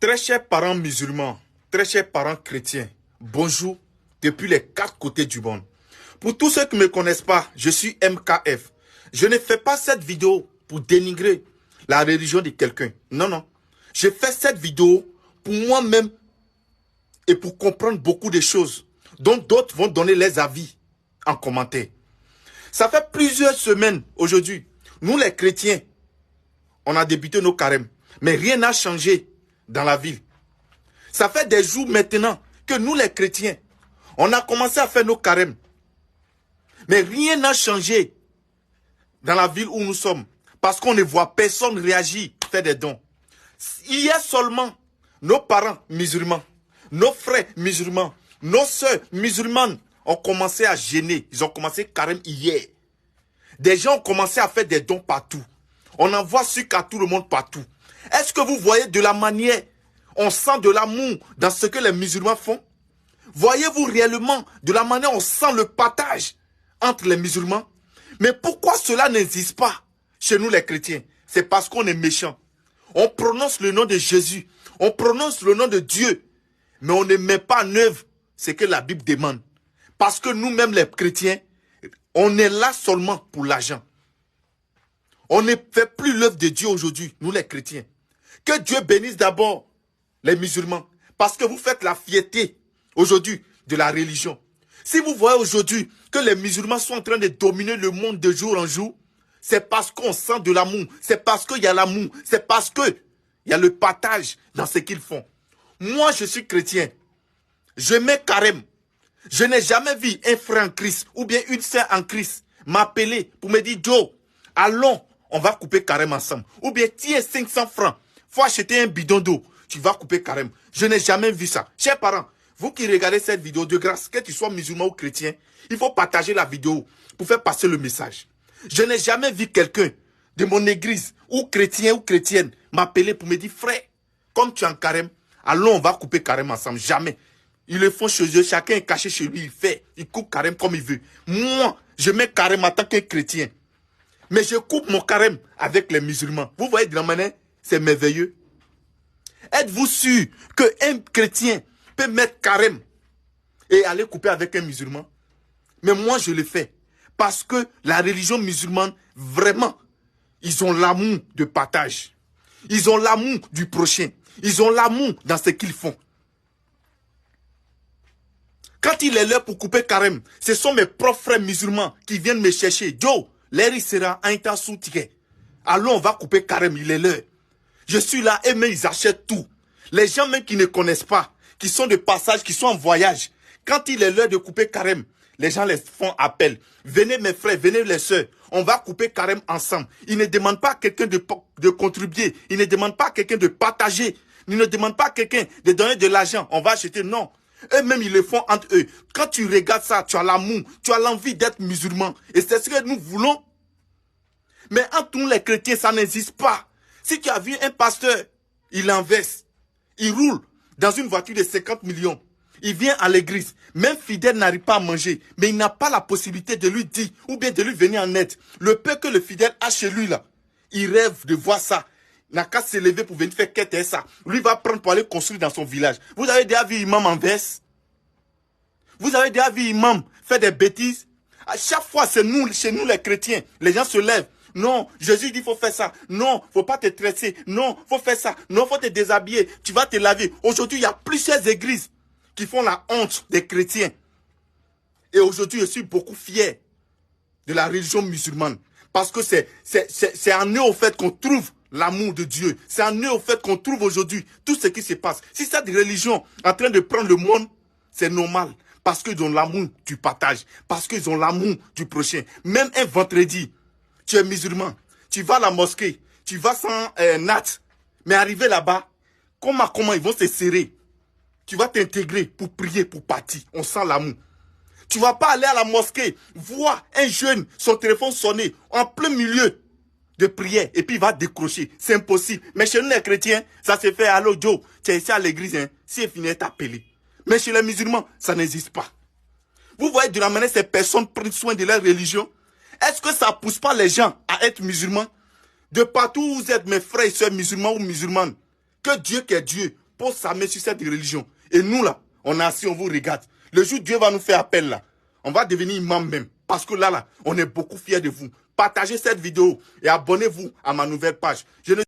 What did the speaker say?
Très chers parents musulmans, très chers parents chrétiens, bonjour depuis les 4 côtés du monde. Pour tous ceux qui ne me connaissent pas, je suis MKF. Je ne fais pas cette vidéo pour dénigrer la religion de quelqu'un. Non, non. Je fais cette vidéo pour moi-même et pour comprendre beaucoup de choses dont d'autres vont donner leurs avis en commentaire. Ça fait plusieurs semaines aujourd'hui. Nous les chrétiens, on a débuté nos carèmes. Mais rien n'a changé dans la ville. Ça fait des jours maintenant que nous les chrétiens, on a commencé à faire nos carèmes. Mais rien n'a changé dans la ville où nous sommes. Parce qu'on ne voit personne réagir, faire des dons. Hier seulement, nos parents musulmans, nos frères musulmans, nos soeurs musulmanes ont commencé à jeûner. Ils ont commencé carême hier. Des gens ont commencé à faire des dons partout. On envoie sucre à tout le monde partout. Est-ce que vous voyez de la manière, on sent de l'amour dans ce que les musulmans font? Voyez-vous réellement de la manière on sent le partage entre les musulmans? Mais pourquoi cela n'existe pas chez nous les chrétiens? C'est parce qu'on est méchants. On prononce le nom de Jésus, on prononce le nom de Dieu, mais on ne met pas en œuvre ce que la Bible demande. Parce que nous-mêmes les chrétiens, on est là seulement pour l'argent. On ne fait plus l'œuvre de Dieu aujourd'hui, nous les chrétiens. Que Dieu bénisse d'abord les musulmans. Parce que vous faites la fierté aujourd'hui de la religion. Si vous voyez aujourd'hui que les musulmans sont en train de dominer le monde de jour en jour, c'est parce qu'on sent de l'amour. C'est parce qu'il y a l'amour. C'est parce qu'il y a le partage dans ce qu'ils font. Moi, je suis chrétien. Je mets carême. Je n'ai jamais vu un frère en Christ ou bien une sœur en Christ m'appeler pour me dire « Joe, allons, on va couper carême ensemble. » Ou bien « Tiens 500 francs, faut acheter un bidon d'eau, tu vas couper carême. » Je n'ai jamais vu ça. Chers parents, vous qui regardez cette vidéo, de grâce, que tu sois musulman ou chrétien, il faut partager la vidéo pour faire passer le message. Je n'ai jamais vu quelqu'un de mon église, ou chrétien ou chrétienne, m'appeler pour me dire « Frère, comme tu es en carême, allons, on va couper carême ensemble. » Jamais. Ils le font chez eux, chacun est caché chez lui, il fait, il coupe carême comme il veut. Moi, je mets carême en tant que chrétien. Mais je coupe mon carême avec les musulmans. Vous voyez de la manière, c'est merveilleux. Êtes-vous sûr qu'un chrétien peut mettre carême et aller couper avec un musulman? Mais moi, je le fais. Parce que la religion musulmane, vraiment, ils ont l'amour de partage. Ils ont l'amour du prochain. Ils ont l'amour dans ce qu'ils font. Quand il est l'heure pour couper carême, ce sont mes propres frères musulmans qui viennent me chercher. Joe, l'heure sera un temps sous ticket. Allons, on va couper carême, il est l'heure. Je suis là et même ils achètent tout. Les gens même qui ne connaissent pas, qui sont de passage, qui sont en voyage, quand il est l'heure de couper carême, les gens les font appel. Venez mes frères, venez les sœurs, on va couper carême ensemble. Ils ne demandent pas à quelqu'un de contribuer, ils ne demandent pas à quelqu'un de partager, ils ne demandent pas à quelqu'un de donner de l'argent, on va acheter, non. Eux-mêmes, ils le font entre eux. Quand tu regardes ça, tu as l'amour, tu as l'envie d'être musulman. Et c'est ce que nous voulons. Mais entre nous les chrétiens, ça n'existe pas. Si tu as vu un pasteur, il inverse, il roule dans une voiture de 50 millions. Il vient à l'église, même fidèle n'arrive pas à manger, mais il n'a pas la possibilité de lui dire, ou bien de lui venir en aide. Le peu que le fidèle a chez lui là, il rêve de voir ça. Il n'a qu'à se lever pour venir faire quête ça. Lui va prendre pour aller construire dans son village. Vous avez déjà vu imam en verse? Vous avez déjà vu imam faire des bêtises? À chaque fois, c'est nous, chez nous les chrétiens, les gens se lèvent. Non, Jésus dit, il faut faire ça. Non, faut pas te tresser. Non, faut faire ça. Non, faut te déshabiller. Tu vas te laver. Aujourd'hui, il y a plusieurs églises qui font la honte des chrétiens. Et aujourd'hui, je suis beaucoup fier de la religion musulmane. Parce que c'est en eux, au fait, qu'on trouve l'amour de Dieu. C'est en eux, au fait, qu'on trouve aujourd'hui tout ce qui se passe. Si cette religion est en train de prendre le monde, c'est normal. Parce qu'ils ont l'amour du partage. Parce qu'ils ont l'amour du prochain. Même un vendredi, tu es musulman, tu vas à la mosquée, tu vas sans natte, mais arrivé là-bas, comment ils vont se serrer? Tu vas t'intégrer pour prier, pour partir. On sent l'amour. Tu ne vas pas aller à la mosquée, voir un jeune, son téléphone sonner en plein milieu de prière, et puis il va décrocher. C'est impossible. Mais chez nous les chrétiens, ça se fait. Allô Joe, tu es ici à l'église, hein, si il finit t'appeler. Mais chez les musulmans, ça n'existe pas. Vous voyez de la manière ces personnes prennent soin de leur religion. Est-ce que ça ne pousse pas les gens à être musulmans? De partout où vous êtes, mes frères et sœurs musulmans ou musulmanes, que Dieu qui est Dieu pose sa main sur cette religion. Et nous là, on est assis, on vous regarde. Le jour où Dieu va nous faire appel là, on va devenir imam même. Parce que là, on est beaucoup fiers de vous. Partagez cette vidéo et abonnez-vous à ma nouvelle page. Je ne